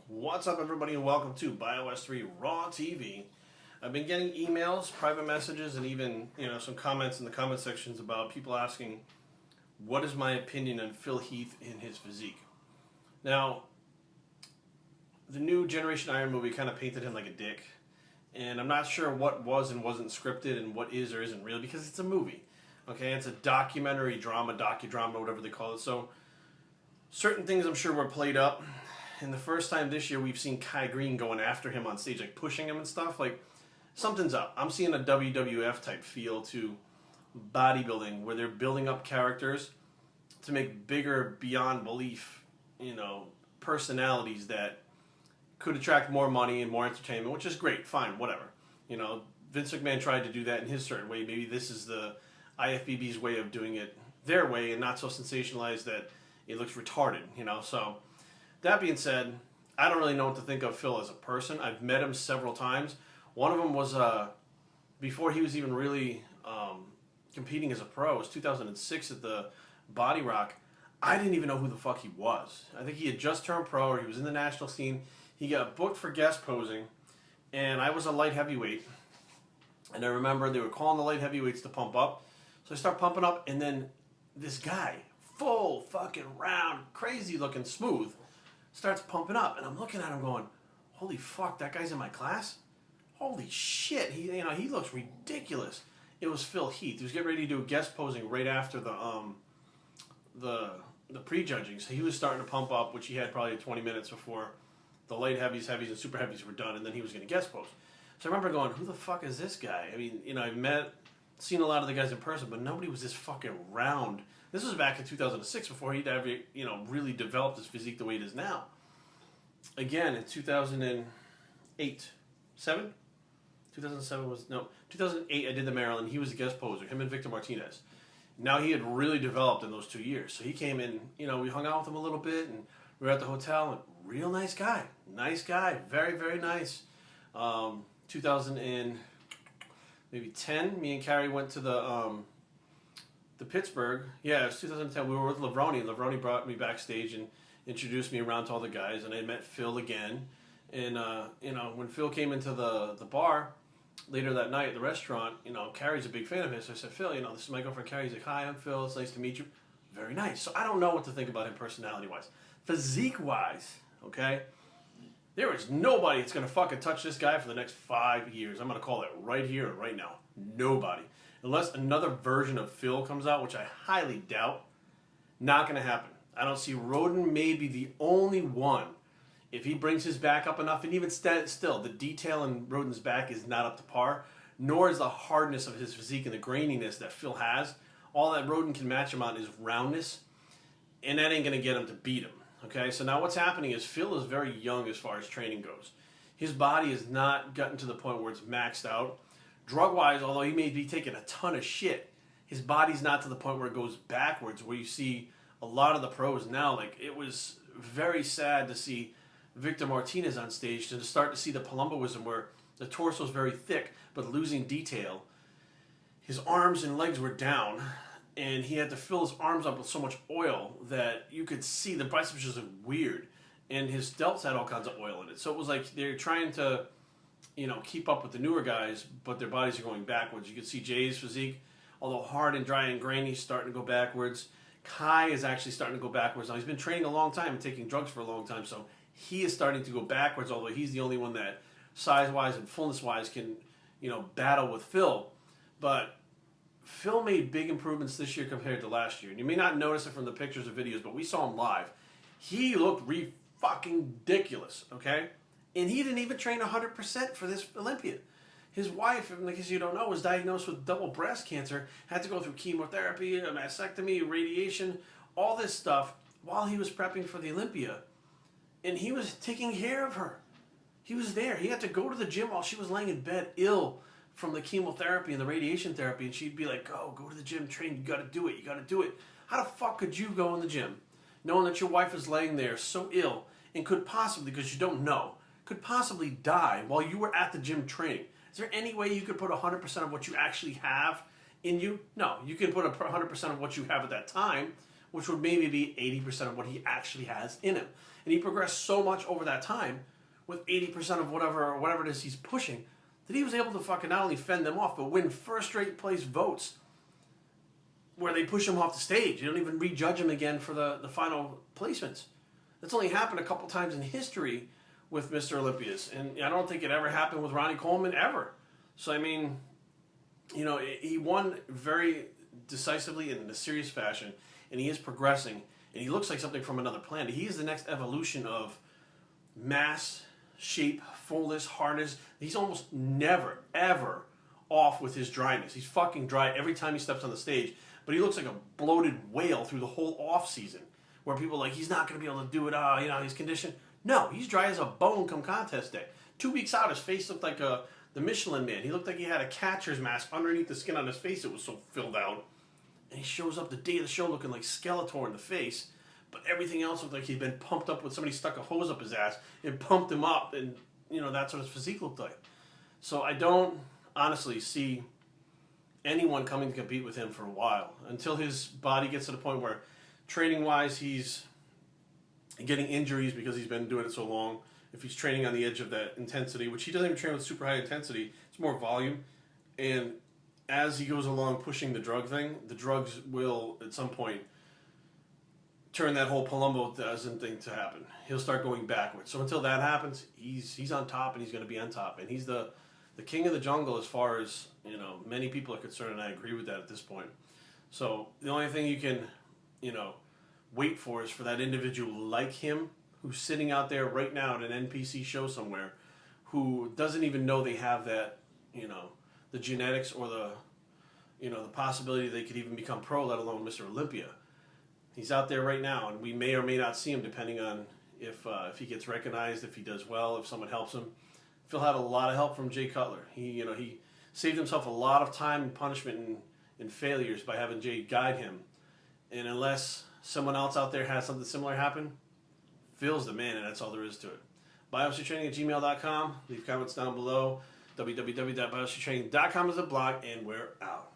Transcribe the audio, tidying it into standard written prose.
What's up, everybody, and welcome to Bios3 Raw TV. I've been getting emails, private messages, and even some comments in the comment sections about people asking, what is my opinion on Phil Heath and his physique? Now, the new Generation Iron movie kind of painted him like a dick, and I'm not sure what was and wasn't scripted and what is or isn't real, because it's a movie. Okay, it's a documentary drama, docudrama, whatever they call it. So certain things I'm sure were played up. And the first time this year we've seen Kai Green going after him on stage, like pushing him and stuff. Like, something's up. I'm seeing a WWF type feel to bodybuilding, where they're building up characters to make bigger, beyond belief, personalities that could attract more money and more entertainment, which is great, fine, whatever. Vince McMahon tried to do that in his certain way. Maybe this is the IFBB's way of doing it their way, and not so sensationalized that it looks retarded, so... That being said, I don't really know what to think of Phil as a person. I've met him several times. One of them was before he was even really competing as a pro. It was 2006 at the Body Rock. I didn't even know who the fuck he was. I think he had just turned pro, or he was in the national scene. He got booked for guest posing, and I was a light heavyweight. And I remember they were calling the light heavyweights to pump up. So I start pumping up, and then this guy, full fucking round, crazy looking, smooth, starts pumping up, and I'm looking at him going, holy fuck, that guy's in my class? Holy shit, he looks ridiculous. It was Phil Heath. He was getting ready to do a guest posing right after the prejudging, so he was starting to pump up, which he had probably 20 minutes before the light heavies, and super heavies were done, and then he was going to guest pose. So I remember going, who the fuck is this guy? I mean, I've seen a lot of the guys in person, but nobody was this fucking round. This was back in 2006, before he'd ever, really developed his physique the way it is now. Again, in 2008, 2008, I did the Maryland. He was a guest poser, him and Victor Martinez. Now he had really developed in those 2 years. So he came in, we hung out with him a little bit, and we were at the hotel, and real nice guy, very, very nice. 2010, me and Carrie went to the Pittsburgh. Yeah, it was 2010. We were with Levroni. Levroni brought me backstage and introduced me around to all the guys, and I met Phil again. And when Phil came into the bar later that night at the restaurant, Carrie's a big fan of his. So I said, Phil, this is my girlfriend Carrie. He's like, hi, I'm Phil. It's nice to meet you. Very nice. So I don't know what to think about him personality-wise. Physique-wise, okay, there is nobody that's going to fucking touch this guy for the next 5 years. I'm going to call it right here and right now. Nobody. Unless another version of Phil comes out, which I highly doubt. Not going to happen. I don't see Roden maybe the only one. If he brings his back up enough, and even still, the detail in Roden's back is not up to par, nor is the hardness of his physique and the graininess that Phil has. All that Roden can match him on is roundness, and that ain't going to get him to beat him. Okay, so now what's happening is Phil is very young as far as training goes. His body has not gotten to the point where it's maxed out. Drug-wise, although he may be taking a ton of shit, his body's not to the point where it goes backwards, where you see a lot of the pros now. Like, it was very sad to see Victor Martinez on stage, to start to see the Palumboism, where the torso is very thick, but losing detail. His arms and legs were down, and he had to fill his arms up with so much oil that you could see the biceps just looked weird. And his delts had all kinds of oil in it. So it was like they're trying to, keep up with the newer guys, but their bodies are going backwards. You can see Jay's physique, although hard and dry and grainy, he's starting to go backwards. Kai is actually starting to go backwards. Now, he's been training a long time and taking drugs for a long time, so he is starting to go backwards, although he's the only one that size-wise and fullness-wise can, battle with Phil. But Phil made big improvements this year compared to last year. And you may not notice it from the pictures or videos, but we saw him live. He looked fucking ridiculous, okay? And he didn't even train 100% for this Olympia. His wife, in case you don't know, was diagnosed with double breast cancer, had to go through chemotherapy, a mastectomy, radiation, all this stuff while he was prepping for the Olympia. And he was taking care of her. He was there. He had to go to the gym while she was laying in bed ill from the chemotherapy and the radiation therapy, and she'd be like, go to the gym, train, you gotta do it. How the fuck could you go in the gym knowing that your wife is laying there so ill and could possibly, because you don't know, could possibly die while you were at the gym training? Is there any way you could put 100% of what you actually have in you? No. You can put 100% of what you have at that time, which would maybe be 80% of what he actually has in him. And he progressed so much over that time with 80% of whatever it is he's pushing that he was able to fucking not only fend them off, but win first straight place votes where they push him off the stage. You don't even rejudge him again for the final placements. That's only happened a couple times in history with Mr. Olympias. And I don't think it ever happened with Ronnie Coleman, ever. So, I mean, you know, he won very decisively and in a serious fashion, and he is progressing, and he looks like something from another planet. He is the next evolution of mass, shape, fullness, hardness. He's almost never, ever off with his dryness. He's fucking dry every time he steps on the stage, but he looks like a bloated whale through the whole off season, where people are like, he's not going to be able to do it, you know, he's conditioned. No, he's dry as a bone come contest day. 2 weeks out, his face looked like the Michelin Man. He looked like he had a catcher's mask underneath the skin on his face. It was so filled out. And he shows up the day of the show looking like Skeletor in the face, but everything else looked like he'd been pumped up with somebody stuck a hose up his ass and pumped him up, and you know, that's what his physique looked like. So I don't honestly see anyone coming to compete with him for a while, until his body gets to the point where training-wise he's getting injuries because he's been doing it so long. If he's training on the edge of that intensity, which he doesn't even train with super high intensity, it's more volume. And as he goes along pushing the drug thing, the drugs will, at some point, turn that whole Palumbo doesn't thing to happen. He'll start going backwards. So until that happens, he's on top, and he's going to be on top. And he's the king of the jungle as far as, you know, many people are concerned, and I agree with that at this point. So the only thing you can, you know, wait for is for that individual like him who's sitting out there right now at an NPC show somewhere, who doesn't even know they have that, you know, the genetics or the, you know, the possibility they could even become pro, let alone Mr. Olympia. He's out there right now, and we may or may not see him depending on if he gets recognized, if he does well, if someone helps him. Phil had a lot of help from Jay Cutler. He saved himself a lot of time and punishment and failures by having Jay guide him. And unless someone else out there has something similar happen, Phil's the man, and that's all there is to it. bios3training@gmail.com. Leave comments down below. www.bios3training.com is a blog, and we're out.